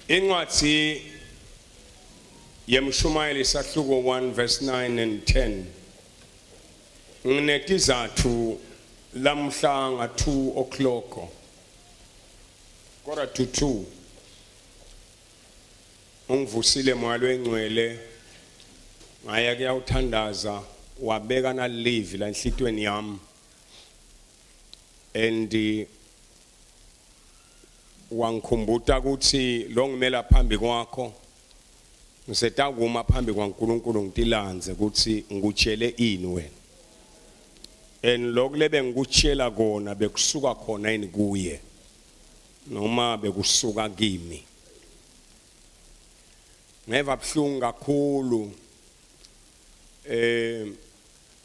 Incwadi yemshumayeli isahluko 1 verse 9 and 10. Nginetizathu lamhla nga 2 o'clock. Quarter to 2. Ungivusile moya engcwele ngaya kuyawuthandaza wabeka na leave la enhlitweni yami. And wangikhumbuta ukuthi lo ngimela phambi kwakho ngisetakuma phambi kwaNkulunkulu ngitilanze ukuthi ngikutshele ini wena. And lokulebe ngikutshela kona bekusuka khona yini kuye noma bekusuka kimi. Ngeva buhlungu kakhulu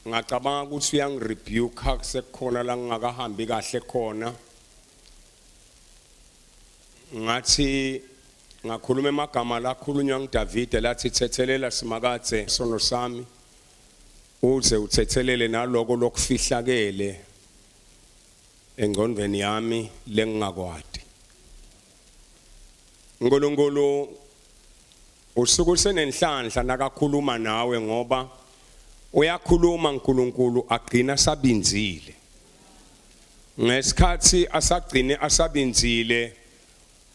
ngacabanga ukuthi uyangirebuke kusekhona la ngingakahambi kahle khona. Ngathi ngakhuluma emagama lakhulunywa nguDavid lathi thethelela simakathe sono sami uze uthethelele naloko lokufihlakele engqondweni yami lengingakwadi. uNkulunkulu usuku senenhlanhla nakakhuluma nawe ngoba uyakhuluma uNkulunkulu agcina sabinzile. Ngesikhathi asagcine asabinzile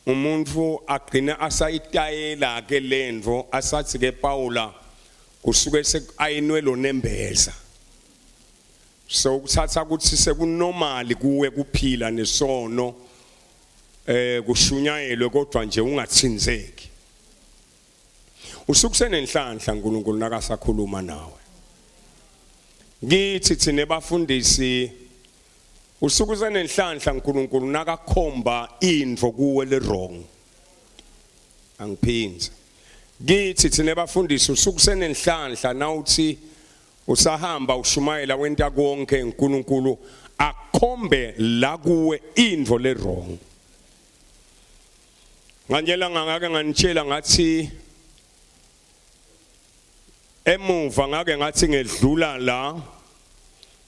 umuntu agcina asayitayela ke lendvo asathi ke Paula kusuke sekayinwelo nembeza. So ukuthatha ukuthi sekunormal kuwe kuphila nesono kushunyayelwe kodwa nje ungathinzeki. Usuku senenhlanhla uNkulunkulu nakasakhuluma nawe. Ngithi thine bafundisi usuku senenhlanhla uNkulunkulu nakakhomba indvo kuwe le wrong. Angiphindze. Ngithi thine bafundisi usuku senenhlanhla nawuthi usahamba ushumayela wenta konke uNkulunkulu akhombe la kuwe indvo le wrong. Nganjela ngake nganitshela ngathi emuva ngake ngathi ngedlula la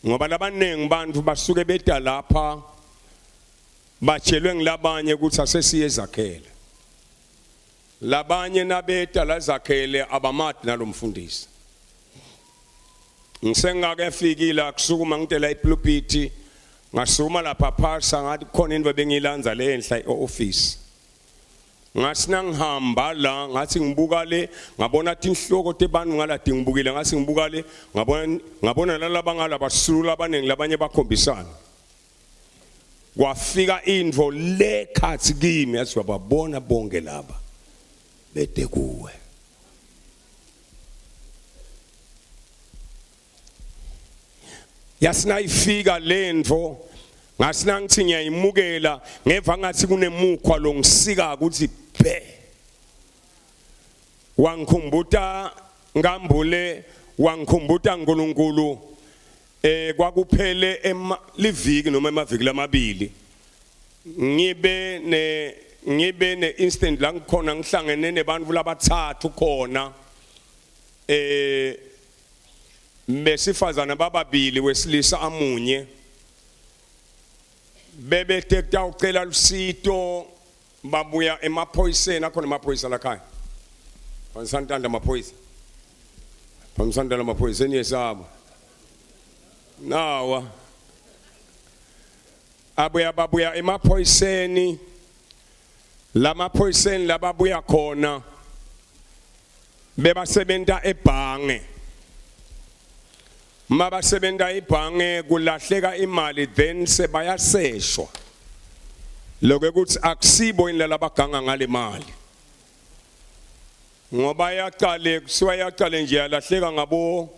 ngoba labanengi bantu basuke beta lapha batshelwe ngilabanye ukuthi asesiye ezakhele. Labanye nabeta lazakhele abamati nalomfundisi. Ngisengake fikile kusukuma ngitela ipulpiti ngasukuma lapha phasa ngathi khona into bengilanza le enhla eoffice. Ngasina ngihamba la ngathi ngibuka le ngabona inhloko tebantu ngaladi ngibukile ngathi ngibuka le ngabona lalaba ngala basulula abanengi labanye bakhombisana. Kwafika indvo lekhathi kimi yathi wababona bonke laba bede kuwe. Yasina ifika lendvo ngasina ngithi ngiyayimukela ngeva ngathi kunemukhwa lo ngisika ukuthi phe. Wangikhumbuta ngambule wangikhumbuta uNkulunkulu kwakuphele liviki noma emaviki lamabili ngibe ne instant la ngikhona ngihlangene nebantu labathathu khona besifazana bababili wesilisa amunye bebethe ucela lusito babuya emaphoyiseni akhona emaphoyisa lakhaya Phamsantanda amaphoyisa Phamsantanda amaphoyiseni yesabo nawa babuya emaphoyiseni lamaphoyiseni lababuya khona bebasebenta ebhange. Mabasebenta ibhange kulahleka imali then sebayaseshwa lokho ukuthi akusibo inlela abaganga ngale mali ngoba yaqale kusiwa yaqale nje yalahleka ngabo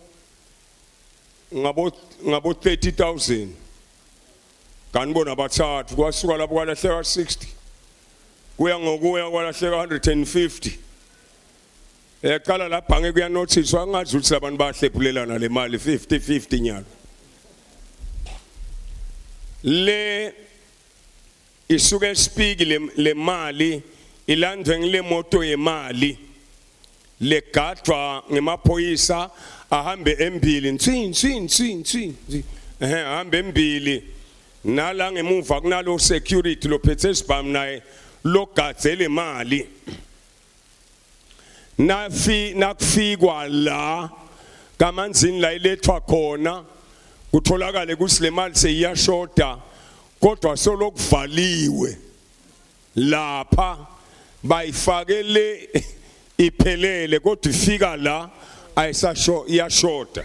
30,000 kanibona bathathu kwasuka lapho kwalahleka 60 kuya ngokuya kwalahleka 150. Ekhala la bhange kuya notice wangazi ukuthi abantu bahlephulelana le mali 50-50 nyalo. Le isuke speak le mali ilandwe ngile moto yemali le gadwa ngemaphoyisa ahambe embili ntsi ahambe embili nala ngemuva kunalo security lo phethe sibam naye lo gadzele imali nakufikwa la kamanzini la ilethwa khona kutholakale ukuthi le mali seyiyashoda kodwa solokuvaliwe lapha bayifakele iphelele kodwa ifika la ayisasho iyashoda.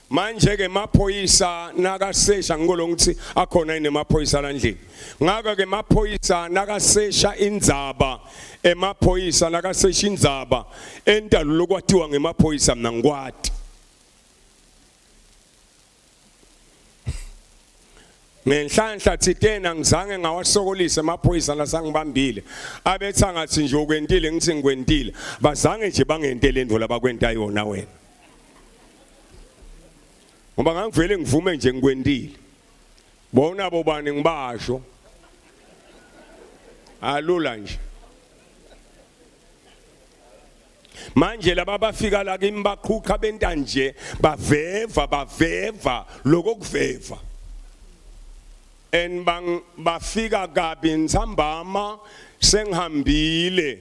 Manje ke maphoyisa nakasesha ngikolo ngithi akhona inemaphoyisa landlini. Ngaka ke maphoyisa nakasesha indzaba emaphoyisa nakasesha indzaba entalo lokwathiwa ngemaphoyisa mina ngikwati. Ngenhlanhla thitena ngizange ngawasokolisa emaphoyisa lasangibambile abetha ngathi nje ukwentile ngithi ngikwentile bazange nje bangentele indvo labakwenta yona wena. Ngoba ngangivele ngivume nje ngikwentile bona bobani ngibasho alula nje. Manje laba bafika la kimi baqhuqa benta nje baveva lokokuveva en bafika kabi nsambama sengihambile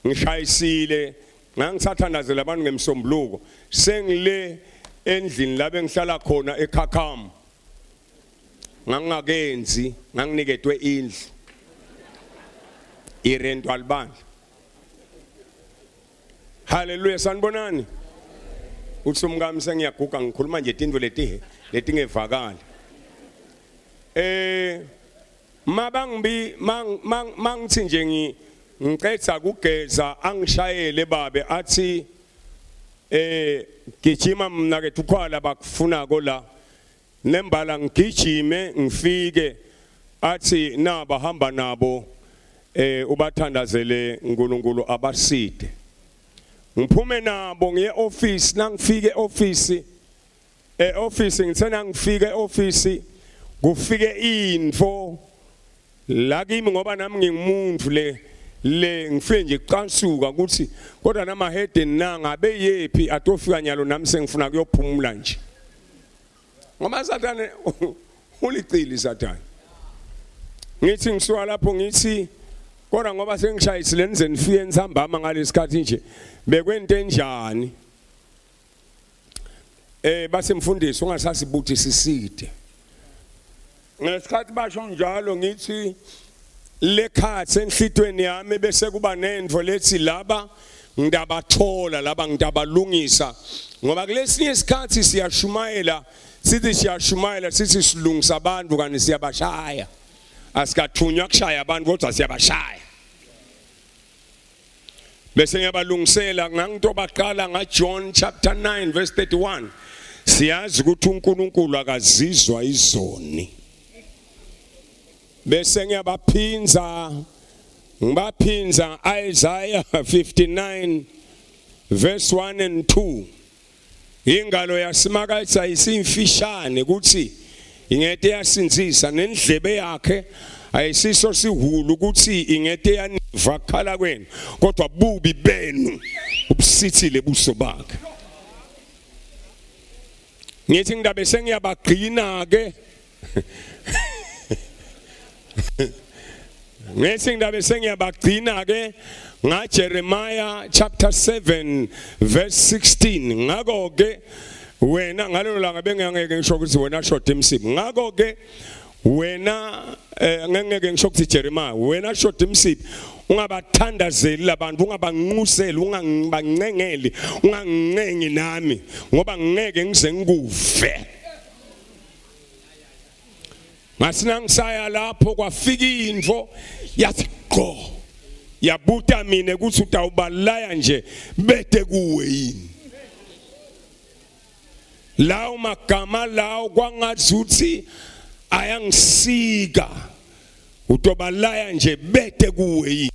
ngishayisile ngangithathandazela abantu ngemsombuluko sengile endlini la bengihlala khona eKhakham ngangakenzi nganginiketwe indlu irental bandla. Haleluya sanibonani. Uthi umkami sengiyaguga ngikhuluma nje tindvo letingevakala. Mangithi nje ngicetha kugeza angishayele babe athi gijima mina ke tukhwala bakufuna kola nembala ngigijime ngifike athi na bahamba nabo ubathandazele uNkulunkulu abaside. Ngiphume nabo ngiye office nangifike office office ngithena ngifike office kufike info la kimi ngoba nami ngingumuntu le ngifike nje qansuka ukuthi kodwa nama head nangabe yephi atofika nyalo nami sengifuna kuyophumula nje ngoba sathane ulicili sathane. Ngithi ngisuka lapho ngithi kodwa ngoba sengishayisile nize nifike nsambama ngalesikhathi nje bekwento enjani basemfundisi ungasasibuthi siside. Ngesikhathi basho njalo ngithi lekhathi enhlitweni yami bese kuba nendvo lethi laba ngidabathola laba ngidabalungisa ngoba kulesinye isikhathi siyashumayela sithi silungisa abantu kanti siyabashaya. Asikathunywa kushaya abantu kodwa siyabashaya. Bese ngiyabalungisela ngangito baqala ngaJohn chapter 9 verse 31. Siyazi ukuthi uNkulunkulu akazizwa izoni. Bese ngiyabaphinza Isaiah 59 verse 1 and 2. Ingalo yasimakaza isimfishane ukuthi ingete yasinzisa nendlebe yakhe ayisiso sihulu ukuthi ingete yaniva khala kwenu kodwa bubi benu ubusithile buso bakhe. Ngithi ngidabe sengiyabagcina ke ngithi ngidabe sengiyabagcina ke ngaJeremiah chapter 7 verse 16. Ngakho ke wena ngalelo langa bengeke ngisho ukuthi wena shoda emsibi. Ngakho ke wena ngeke ngisho ukuthi Jeremiah wena shoda emsibi ungabathandazeli labantu ungabanquseli ungangibancengeli ungangincengi nami ngoba ngeke ngize ngikuve. Masina ngisaya lapho kwafika info yathi qho yabuta mina ukuthi utawubalaya nje bete kuwe yini. Lawo magama lawo kwangazuthi ayangisika utobalaya nje bete kuwe yini.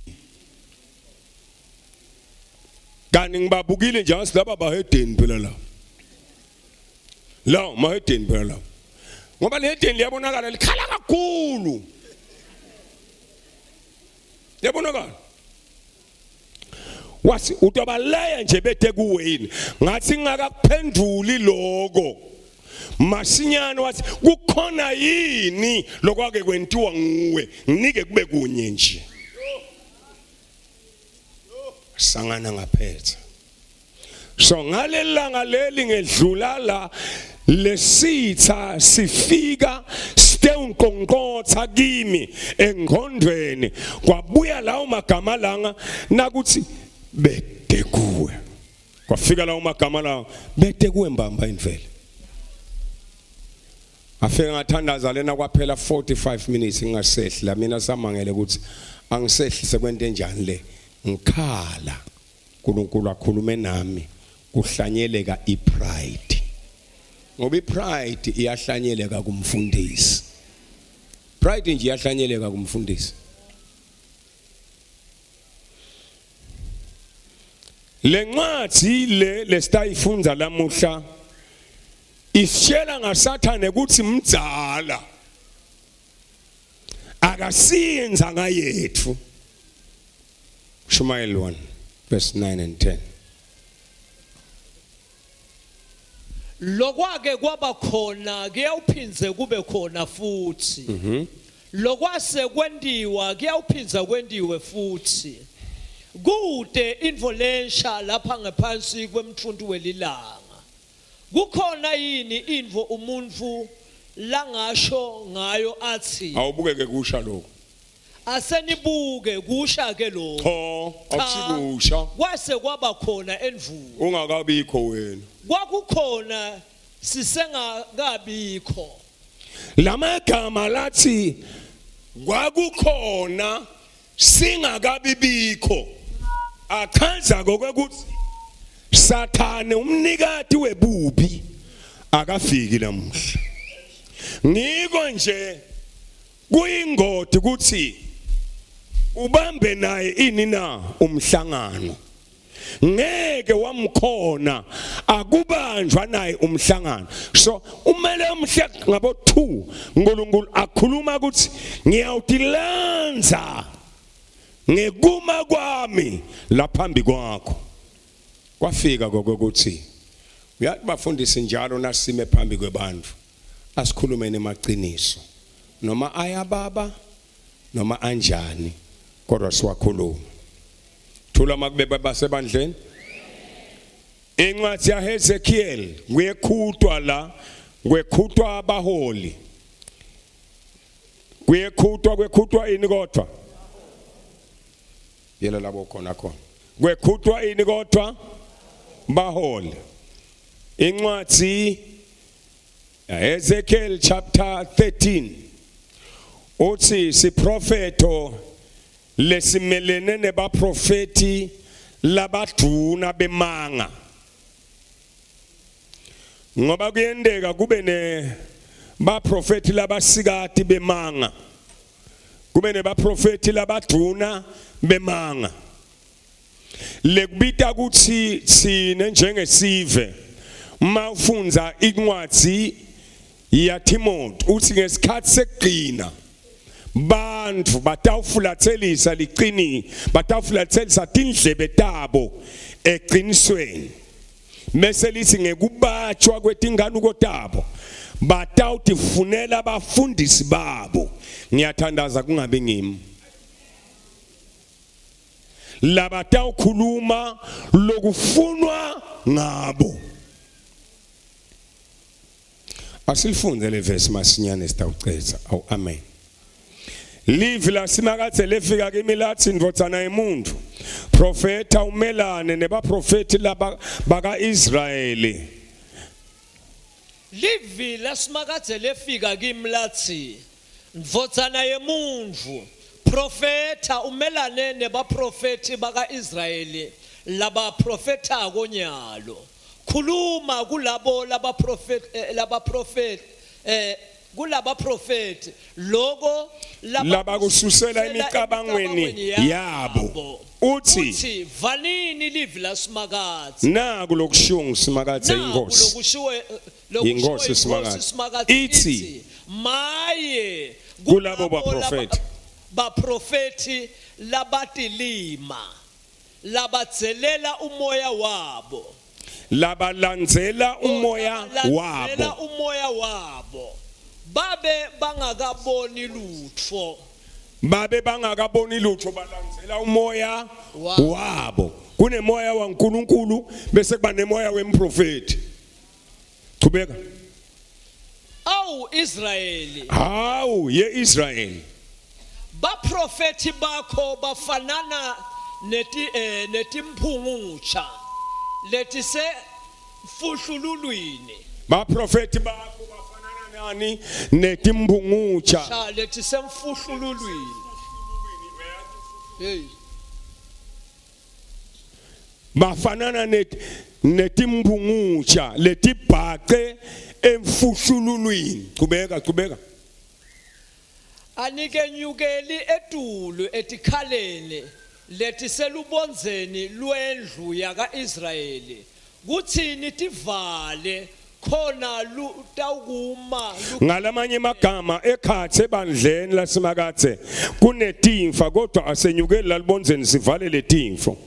Kanti ngibabukile nje asilaba bahedeni phela la. La mahedeni phela la. Ngoba lehedeni liyabonakala likhala kakhulu. Liyabonakala. Wathi utobalaya nje bete kuwe yini. Ngathi ngakakuphenduli lokho. Masinyane wathi kukhona yini lokwake kwentiwa nguwe nginike kube kunye nje. sangana ngaphetha. So ngalelanga leli ngedlula la lesitha sifika unkonkotha kimi engqondweni kwabuya lawo magama langa nakuthi bede kuwe kwafika lawo magama lawo bede kuwe mbamba imvelo afika ngathandaza lena kwaphela 45 minutes ngasehla mina samangele ukuthi angisehlise kwento enjani le ngikhala uNkulunkulu akhulume nami kuhlanyeleka ipride ngoba ipride iyahlanyeleka kumfundisi pride nje iyahlanyeleka kumfundisi lencwadi lesitayifunza lamuhla isishela ngasathane ukuthi mdzala akasenza ngayethu Shumayeli 1 verse 9 and 10 Lokwake kwaba khona kuyawuphinze kube khona futhi lokwase kwendiwa kuyawuphinza kwendiwe futhi kude involensha lapha ngaphansi kwemthuntu welilanga kukhona yini indvo umuntu langasho ngayo athi awubukeke kusha lokho asenibuke kusha ke lokho cha akusikusha kwase kwaba khona envuko ungakabikho wena kwakukhona sisengakabikho lamagama lathi kwakukhona singakabibikho achaza kokuthi Sathane umnikati webubi akafiki namuhla ngiko nje kuyingodi ukuthi ubambe naye ini na umhlangano ngeke wamkhona akubanjwa naye umhlangano so umele umhle ngabo 2 uNkulunkulu akhuluma ukuthi ngiyawutilanza ngekuma kwami laphambi kwakho kwafika kokuthi uyathi bafundisi njalo nasime phambi kwabantu asikhulumene emaqiniso noma ayababa noma anjani kodwa siwakhuluma thula makubeba basebandleni incwadi yaHezekiel kuyekhutwa la kwekhutwa abaholi kwekhutwa ini kodwa yela labo khona kwekhutwa ini kodwa baholi incwadi yaHezekiel chapter 13 uthi siprofeto lesimelene nebaprofeti labaduna bemanga ngoba kuyendeka kube ne baprofeti labasikati bemanga kube nebaprofeti labaduna bemanga lekubita ukuthi sine njengesive mawufunza incwadi yaTimothy uthi ngesikhathi sekugcina bantu batawufulathelisa liqini batawufulathelisa tindlebe tabo eqinisweni mase lithi ngekubatshwa kwetinganuko tabo batawutifunela abafundisi babo ngiyathandaza kungabe ngimi labatawukhuluma lokufunwa ngabo asilifunde le verse masinyane sitawucetha awu amen live la simakathe lefika kimi lathi ndvodzana yemuntu profeta umelane nebaprofeti laba baka Israeli live la simakathe lefika kimi lathi ndvodzana yemuntu profeta umelane nebaprofeti baka Israeli laba profeta konyalo khuluma kulabo kulaba prophet logo laba kususela emicabangweni yabo uthi valini live la simakathe naku lokushungu simakathe ingosi simakathe ithi maye kulabo baprofeti labatilima labadzelela umoya wabo labalandzela umoya wabo babe bangakaboni lutho balandzela la umoya Wabo. wabo kunemoya waNkulunkulu bese kuba nemoya wemprofeti qhubeka awu Israyeli hawu yeIsrael baprofeti bakho bafanana netimphungutsha letise mfuhlululwini baprofeti bakho bafanana nani netimbungutsha cha letise mfuhlululwini hey bafanana netimbungutsha letibhace emfuhlululwini qhubeka anike nyukeli etulu etikhaleni letiselubonzeni lwendlu yaka-Israyeli kuthini tivale khona lutawukuma ngalamanye amagama ekhathe ebandleni lasemakathe kunetimfa kodwa asenyukeli lalibonzeni sivale letimfo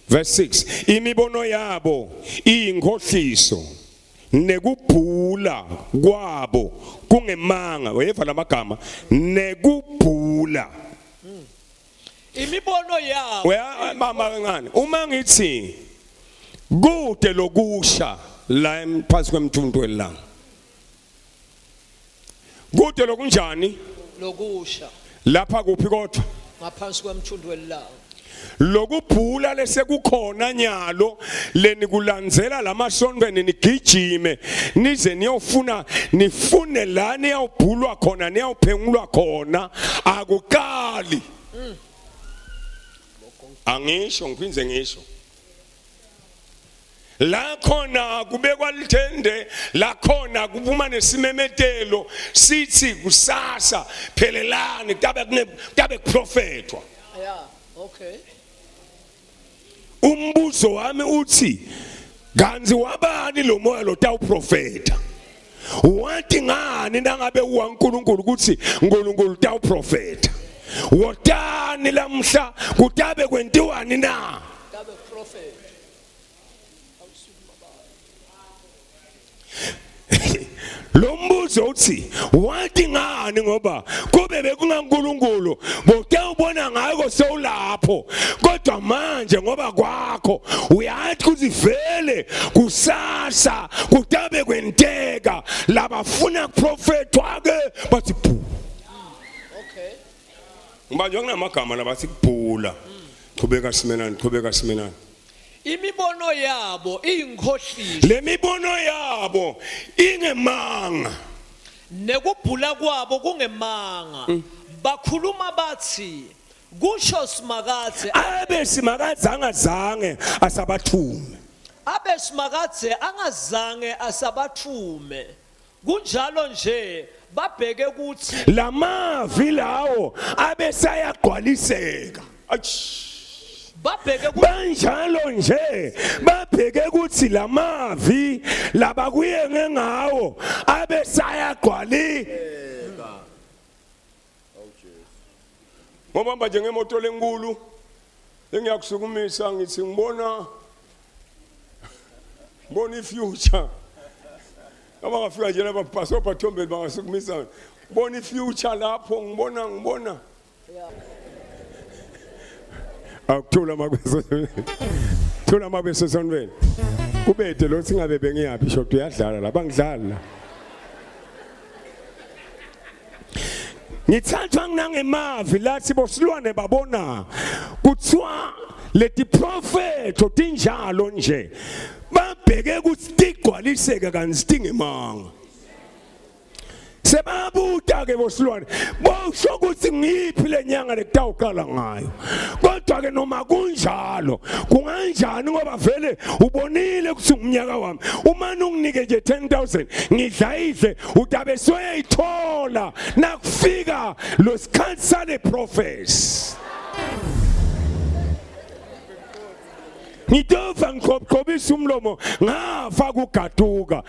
verse 6 imibono yabo iyinkohliso nekubhula kwabo kungemanga weva lamagama nekubhula imibono yabo mama kancane uma ngithi kude lokusha la emphansi kwemthunto welanga kude lokunjani lokusha lapha kuphi kodwa ngaphansi kwemthundo welanga lokubhula lesekukhona nyalo lenikulandzela lamasondweni nigijime nize nifune la niyawubhulwa khona niyawuphengulwa khona akukali angisho ngiphinze ngisho la khona kubekwa lithende la khona kuphuma nesimemetelo sithi kusasa phelelani kutabe kuprofetwa yeah okay umbuzo wami uthi kanzi wabani lo moya lo tawuprofeta wathi ngani nangabe uwaNkulunkulu ukuthi uNkulunkulu tawuprofeta wotani lamhla kutabe kwentiwani na kabe prophet lo mbuzo uthi wathi ngani ngoba kube bekungaNkulunkulu botawubona ngako sewulapho kodwa manje ngoba kwakho uyathi kuzivele kusasa kutabe kwenteka labafuna kuprofetwa ke bathi bhu okay manje kunamagama labathi kubhula qhubeka simenani imibono yabo iyinkohliso lemibono yabo ingemanga nekubhula kwabo kungemanga bakhuluma bathi kusho simakathe abesimakazi angazange asabathume abesimakathe angazange asabathume kunjalo nje babheke ukuthi lamavi lawo abesayagqwaliseka babheke banjalo nje babheke ukuthi lamavi labakuyenge ngawo abesayagqwaliseka ngoba manje ngemoto lenkulu engiyakusukumisa ngithi ngibona ifuture abangafika nje lapha Pastor Pathombeni bangasukumisa bona ifuture lapho ngibona akuthula makweso thula makweso sonweni kubethe lo singabe bengiyapi shot uyadlala la bangidlala la ngithathwa nangemavi lathi bosilwane babona kuthiwa leti prophet otinjalo nje babheke ukuthi tigqwaliseke kansitingemanga sebabuta ke bosilwane bosho ukuthi ngiphi lenyanga lekutawuqala ngayo kodwa ke noma kunjalo kunganjani ngoba vele ubonile ukuthi umnyaka wami uma unginike nje 10,000 ngidlayidle utabe soyayithola nakufika lo sikhathi sale prophets ngidova ngiqhobisa umlomo ngafa kugaduka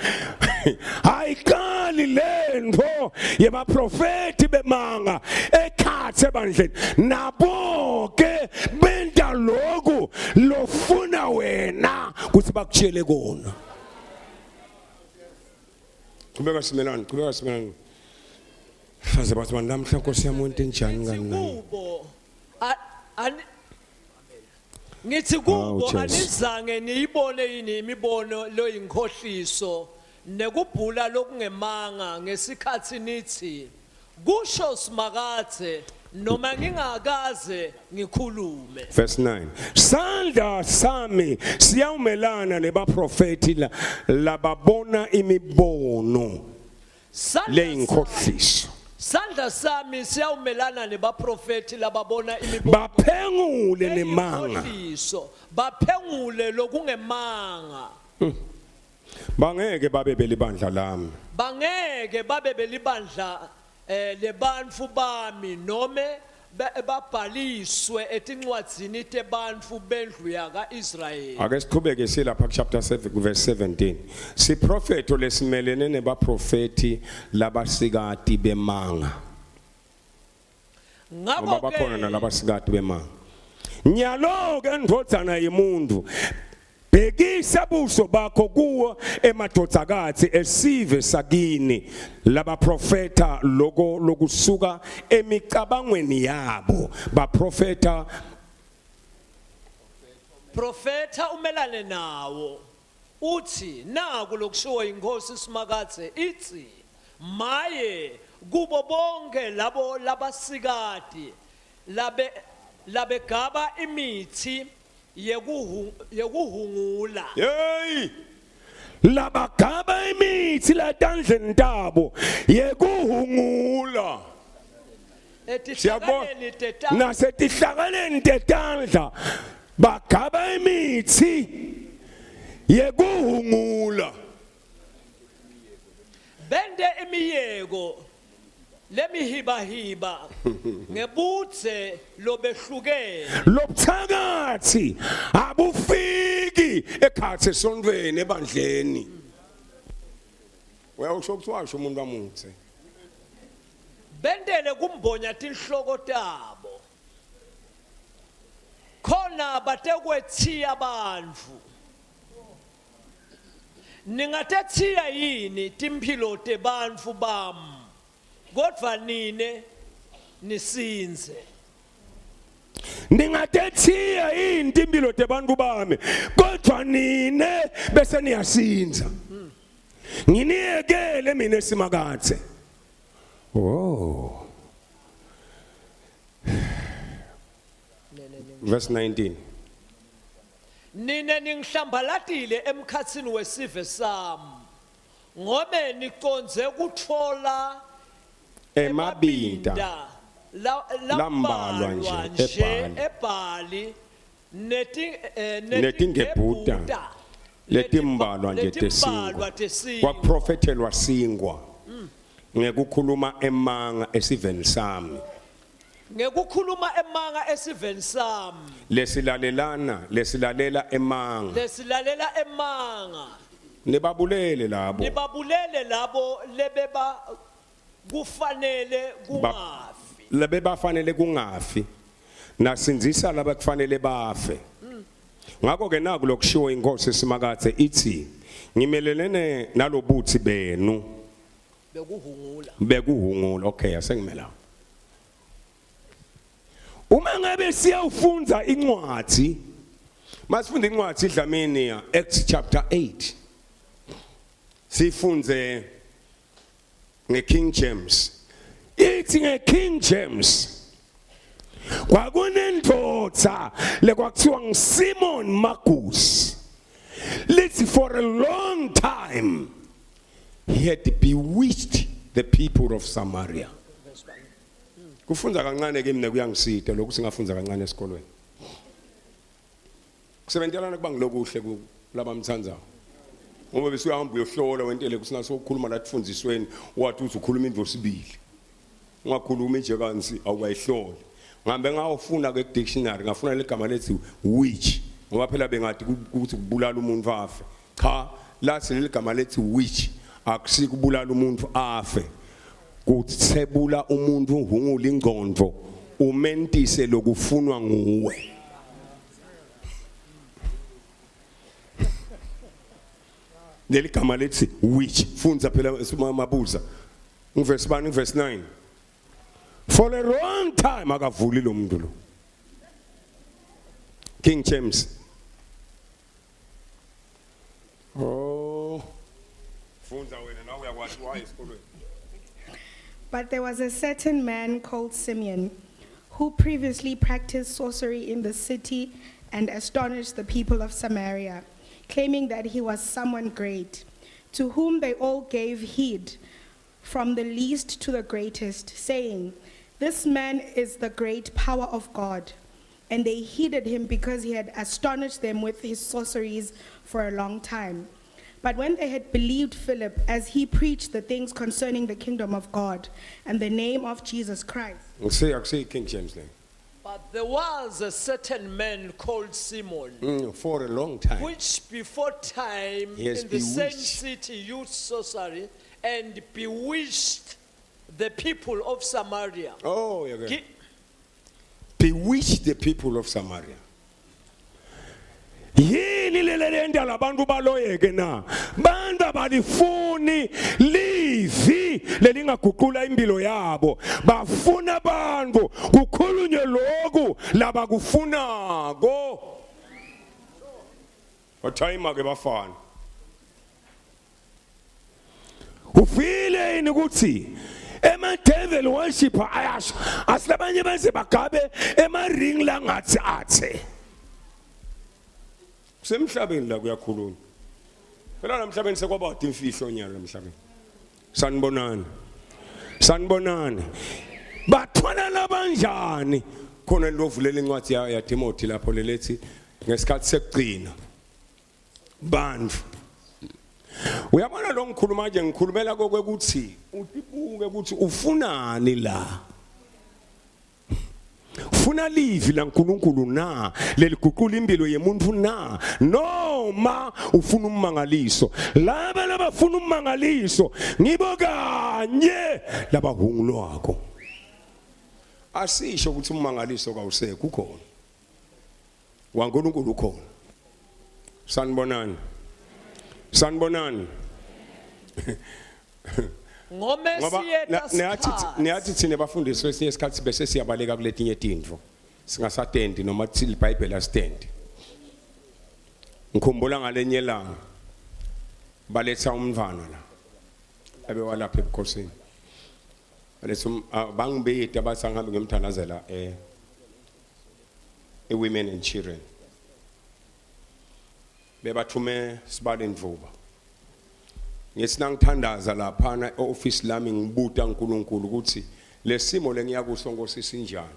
ayikali lento yebaprofeti bemanga ekhathe ebandleni nabo ke benta lokhu lofuna wena ukuthi bakutshele kona qhubeka simelani faze bathi namhla Nkosi yami wonke njani ngani kubo ngithi kubo Jesus. anizange niyibone yini imibono lo yinkohliso nekubhula lokungemanga ngesikhathi nithi kusho simakathe noma ngingakaze ngikhulume. Verse 9. Sandla sami siyawumelana nebaprofeti lababona imibono leyinkohliso. Sandla sami siyawumelana nebaprofeti lababona imibono Baphengule nemanga. leyinkohliso, baphengule lokungemanga. Bangeke babe belibandla lami. Bangeke babe belibandla lebantfu bami nome babhaliswe etincwadzini tebantfu bendlu yaka Israel. Ake siqhubeke silapha chapter 7 verse 17. Siprofeto lesimelene nebaprofeti labasikati bemanga. Ngoba bakhona nalabasikati bemanga. Nyalo ke ndvodzana yimuntu. Bhekisa buso bakho kuwo emadodzakazi esive sakini labaprofeta lokusuka emicabangweni yabo baprofeta umelane nawo uthi naku lokushiwo inkosi simakathe ithi maye kubo bonke labo labasikati labegaba imithi yekuhungula. hey labagaba imithi latandleni tabo yekuhungula Etihlakaleni tetandla nasetihlakaleni tetandla bagaba imithi yekuhungula bende imiyeko lemihibahiba ngebutse lobehlukene lobuthakathi abufiki ekhathe esontweni ebandleni uyawusho ukuthi washo umuntu wamuthe bendele kumbonya tinhloko tabo khona batekwethiya bantfu ningatethiya yini timphilo tebantfu bami kodwa nine nisinze. Ningatethiya yini impilo tebantu bami kodwa nine bese niyasinza nginiyekele mina simakathe oh verse 19 Nine ningihlambalatile emkhatsini wesive sami ngobe niconze kuthola emabinda lambalwa nje ebhali netingebuda letimbalwa nje tesingwa kwaprofethelwa singwa ngekukhuluma emanga esiveni sami ngekukhuluma emanga esiveni sami lesilalela emanga nibabulele labo lebeba kufanele kungafi lebebafanele kungafi nasinzisa labakufanele bafe ngakho ke naku lokushiwo inkosi simakathe ithi ngimelelene nalobuthi benu bekuhungula okay asengimela uma ngabe siyawufunza incwadi masifunda incwadi idlamini Acts chapter 8 sifunze ngeKing James ithi ngeKing James kwakunendodza lekwakuthiwa nguSimon Magus lithi for a long time he had bewitched the people of Samaria kufunza kancane ke mina kuyangisida lokhu singafunza kancane esikolweni kusebentelana kuba ngilokuhle kulabamthandayo ngoba bese uyahamba uyohlola wentele kusinasokukhuluma la tifundisweni wathi uthi ukhuluma indvo sibili ungakhuluma nje kansi awukayihlole ngambe ngawufuna ke dictionary ngafuna legama lethi witch ngoba phela bengathi ukuthi kubulala umuntu afe cha lathi legama lethi witch akusikubulala umuntu afe kuthebula umuntu ungula ingqondo umentise lokufunwa nguwe leligama lethi which funza phela simabuza verse 9 for a long time akavuli lo muntu lo King James. Oh. Funza wena nawe uyakwazi why esikolweni. But there was a certain man called Simeon, who previously practiced sorcery in the city and astonished the people of Samaria, claiming that he was someone great, to whom they all gave heed, from the least to the greatest, saying, "This man is the great power of God." And they heeded him because he had astonished them with his sorceries for a long time. But when they had believed Philip as he preached the things concerning the kingdom of God and the name of Jesus Christ. Say King James name. But there was a certain man called Simon, For a long time. which before time He has in the same bewitched. city used sorcery and bewitched the people of Samaria. Oh, yeah. Gi- Bewitch the people of Samaria. Yini lelenda labantu baloyeke na bantu abalifuni livi lelingaguqula impilo yabo bafuna abantu kukhulunywe lokhu labakufunako wathayima ke bafana ufile yini ukuthi ema-devil worshipper ayasho asilabanye benze bagabe ema-ring la ngathi athe semhlabeni la kuyakhulunywa phela namhlabeni sekwabade imfihlo nyalo emhlabeni sanibonani bathwana labanjani khona lovulela incwadi ya Timothy lapho lelethi ngesikhathi sekugcina bandfu uyabona lo ngikhuluma nje ngikhulumela kokwekuthi utibuke ukuthi ufunani la ufuna livi la nkulunkulu na leliguqula impilo yemuntu na noma ufuna ummangaliso laba labafuna ummangaliso ngibo kanye labahungulwako asisho ukuthi ummangaliso kawusekho ukhona waNkulunkulu ukhona sanibonani Ngome ngoba siyesikhathi. niyathi thina bafundisi kwesinye isikhathi bese siyabaleka kuletinye tindvo singasatendi noma thi iBhayibheli asitendi ngikhumbula ngalenye langa baletha umntwana la abewalapha ebukhosini baletha bangibeta basangihambe ngimthandazela women and children bebathume sibale ndvuba ngesinangithandaza laphana eoffice lami ngibuta uNkulunkulu ukuthi lesimo lengiyakuso Nkosi sinjani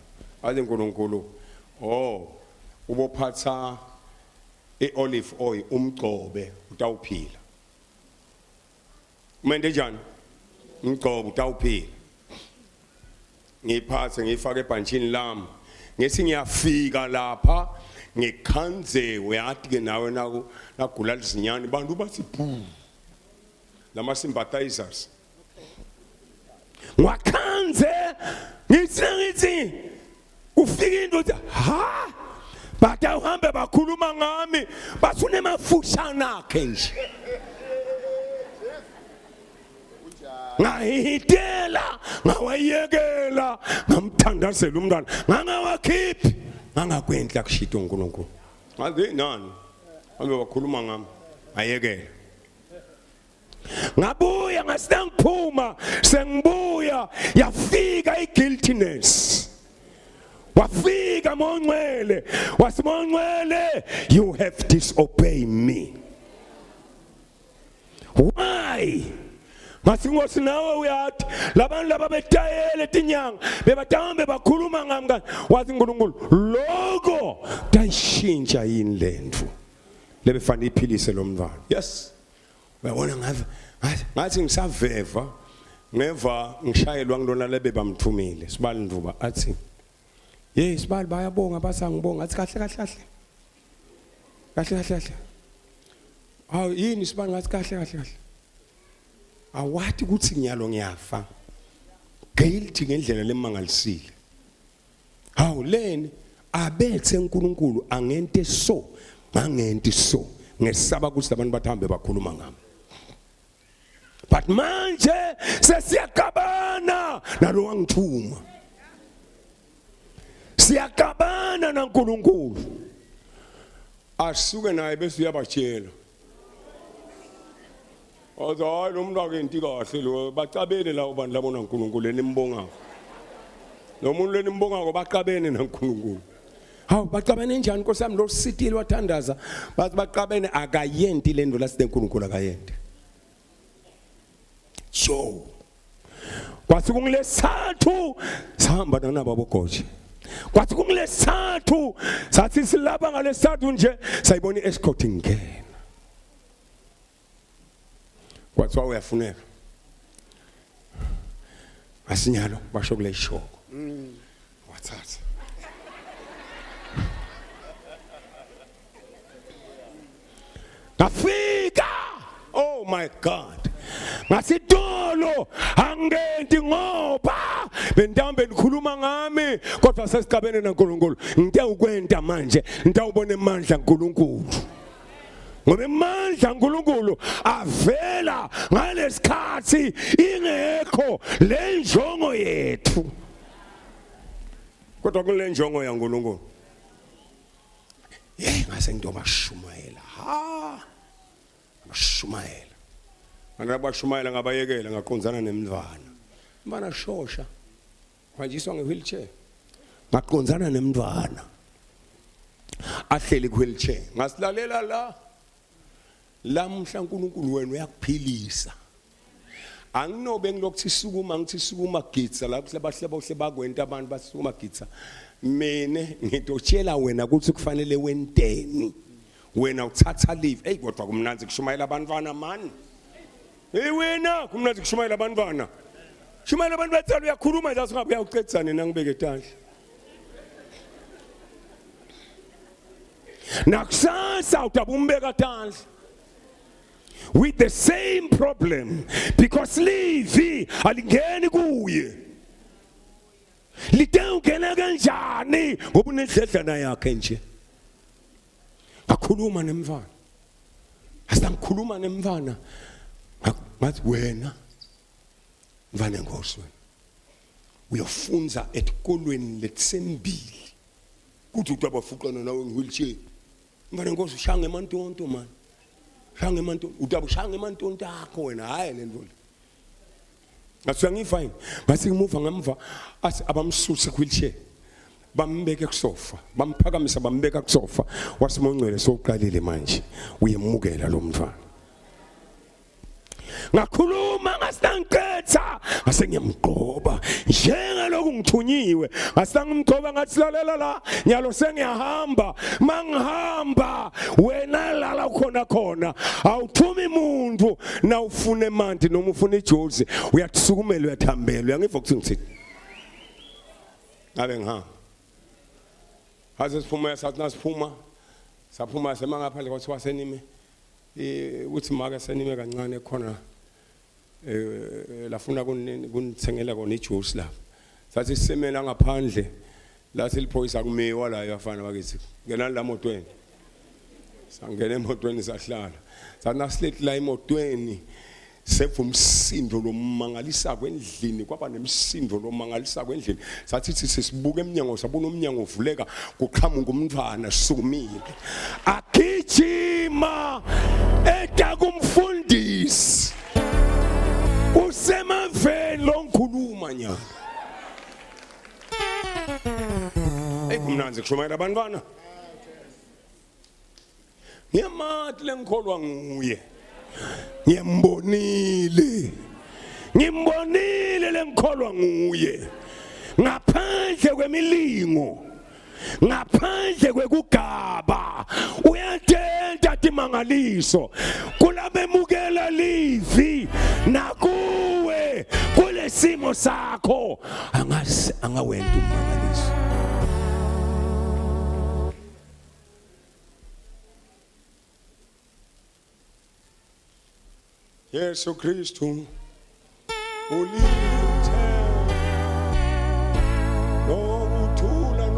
athi uNkulunkulu ubophatha iolive oil umgcobe utawuphila umende njani umgcobe utawuphila ngiphathe ngifake ebhanchini lami ngethi ngiyafika lapha ngikhanzewe yathi ke nawe nagula lizinyani bantu bathi bhu lama sympathizers ngwakhanze ngithi ufika into ha batha uhambe bakhuluma ngami basune mafushana akhe nje ngahitela ngawayekela ngamthandazela umntwana ngangawakhiphi ngangakwenhla kushita uNkulunkulu ngathi nani hambe bakhuluma ngami ayekela ngabuya ngasengiphuma sengibuya yafika iguiltiness wafika monqwele wasimonqwele you have disobeyed me why masingosi nawe uyathi labantu laba betayele tinyanga bebatambe bakhuluma ngami wathi uNkulunkulu lokho tayishintsha yini lendvu lebefana iphilise lo mntwana yes uyabona ngathi ngisaveva ngeva ngishayelwa ngilona lebe bamthumile sibali ndvuba athi yes sibali bayabonga basangibonga athi kahle awu yini sibali ngathi kahle awathi ukuthi nyalo ngiyafa guilty ngendlela lemangalisile hawu leni abethe uNkulunkulu angente so ngangenti so ngesaba ukuthi abantu bathambe bakhuluma ngami but manje sesiyakabana nalo wangithuma siyakabana naNkulunkulu asuke naye bese uyabatshela hayi lo muntu akenti kahle lo bacabene la abantu labona uNkulunkulu lenimbongako lo muntu lenimbongako baqabene naNkulunkulu hawu bacabene njani Nkosi yami lo sithile wathandaza bathi baqabene akayenti lento lasineNkulunkulu akayenti so kwathi kungilesathu sihamba nabo abogoje kwathi kungilesathu sathi silapha ngalesathu nje sayibona iescort ingena kwathi wayafuneka asinyalo basho kule shoko wathatha ngafika oh my god ngasidolo angenti ngoba bentambe nikhuluma ngami kodwa sesigabene naNkulunkulu ngite ukwenta manje ngita ubone amandla kaNkulunkulu ngoba amandla kaNkulunkulu avela ngalesikhathi ingekho le njongo yethu kodwa kule njongo yaNkulunkulu ngase ngidoba shumayela bashumayela Anabashumayela ngabayekela ngaqonzana nemntwana mbana shosha kwanjiswa ngewheelchair ngaqonzana nemntwana ahleli kwheelchair ngasilalela la mhla uNkulunkulu wena uyakuphilisa anginobe ngilokuthi sukuma ngithi sukuma gitsa la kuhlabahlaba uhle bakwenta abantu basukuma gitsa mine ngitotshela wena ukuthi kufanele wenteni wena uthatha leave hey kodwa kumnanzi kushumayela abantwana man hey wena kumnanzi kushumayela abantwana shumayela abantu bathanda uyakhuluma nje asingabe uyawuqedisana nangibeke etandla nakusasa utabumbeka etandla with the same problem because livi alingeni kuye lite ungena kanjani ngoba unedledlana yakhe nje akhuluma nemfana asikhuluma nemfana ngathi wena mfana Nkosi wena uyafunza etikolweni lesembili kuthi utabafuqana nawe ngwheelchair mfana Nkosi ushanga emantonto man shanga emantonto utabushanga emantonto akho wena hayi lento ngathi ngifine base ngimuva ngemva athi abamsusa kwheelchair bambeke kusofa bamphakamisa bambeka kusofa wasimongcwele soqalile manje uyemukela lo mntwana ngakhuluma ngasiqetha ngase ngiyamgqoba njengalokhu ngithunyiwe ngasangimgqoba ngathi lalela la nyalo sengiyahamba mangihamba wena lala khona awuthumi umuntu na ufune emanti noma ufune ijozi uyatsukumela uyathambela uyangiva ukuthi ngithini ngabe ngihamba haze siphuma sathi nasiphuma saphuma semangaphandle kwathi wasenime uthi maka senime kancane khona lafuna kunithengela kona ijuice la sathi sisemela ngaphandle la siliphoyisa kumewa la yafana bakithi ngenani la motweni sangena emotweni sahlala sathi nasilethi la emotweni sefu umsindo lomangalisa kwendlini kwaba nemsindo lomangalisa kwendlini sathi sisibuka eminyango sabona umnyango uvuleka kuqhamuka umntwana sukumile agijima etakumfundisi usemaveni lonkhuluma nyana kumnanzi kushumayela abantwana ngiyamathi lengikholwa nguye ngimbonile lengikholwa nguye ngaphandle kwemilingo ngaphandle kwekugaba uyatenda timangaliso kulabemukela livi nakuwe kulesimo sakho angawenda umangaliso Yesu Kristu ulithe nokuthula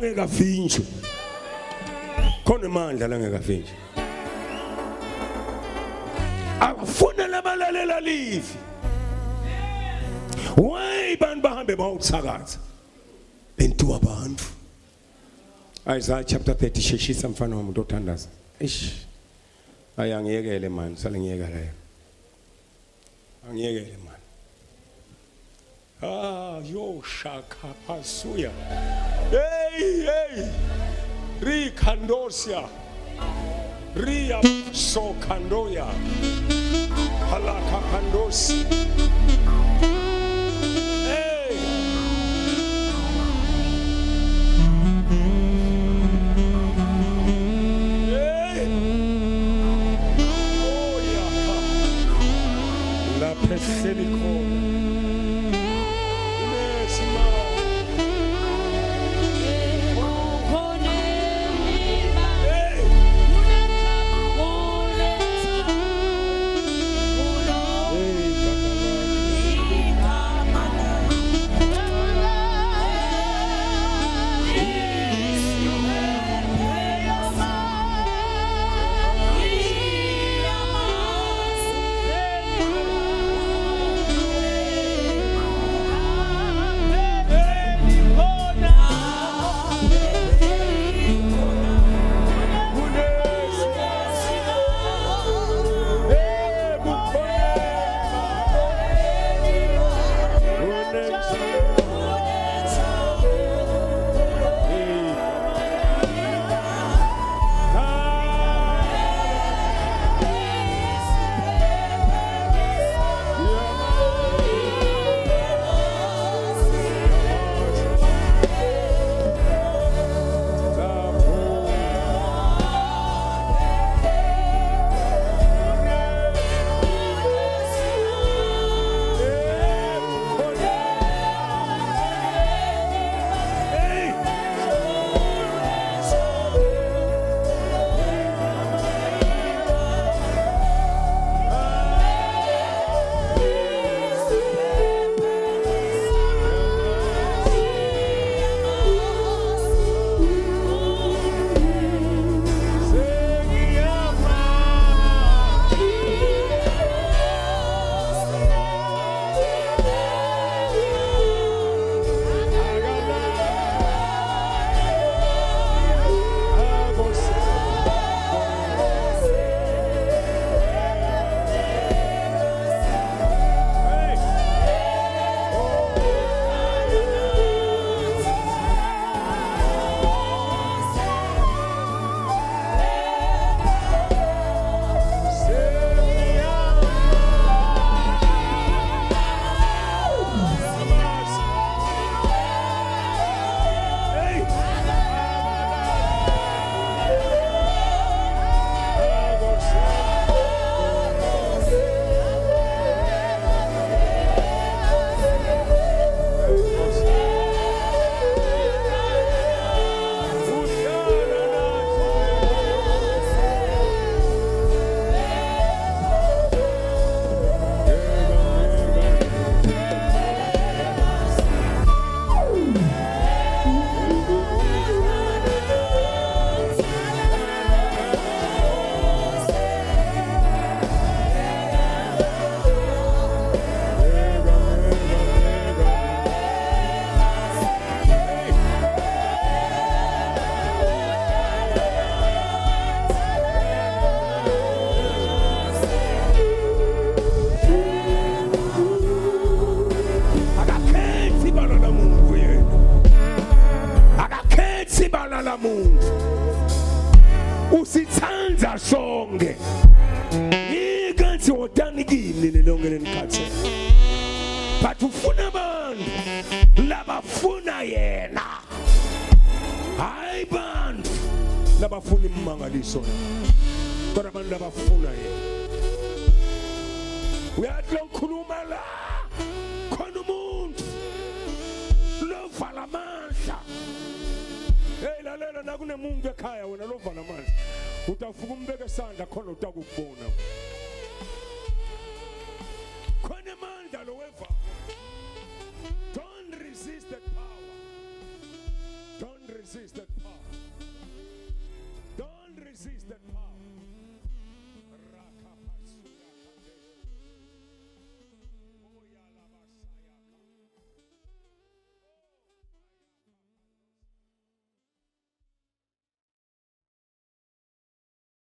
angekavinjwe khona amandla langekavinjwe abafuna labalalela livi why bantu bahambe bawuthakatha bentu abantu Isaiah chapter 30 sheshisa mfana wami utothandaza ayangiyekele man salengiyeka la angiyekele man yo shaka pasuya hey rikandosia ria sokandoya halaka kandosi usithanza sonke ikanti wodani kimi lelongene nikhathe but ufuna abantu labafuna yena hayi bantu labafuna imangaliso kodwa abantu labafuna yena uyathi lokhuluma la khona umuntu lovala amandla. Hey lalela nakunemuntu ekhaya wena lovala amandla utavuka umbeke isandla khona utakubona khona amandla lo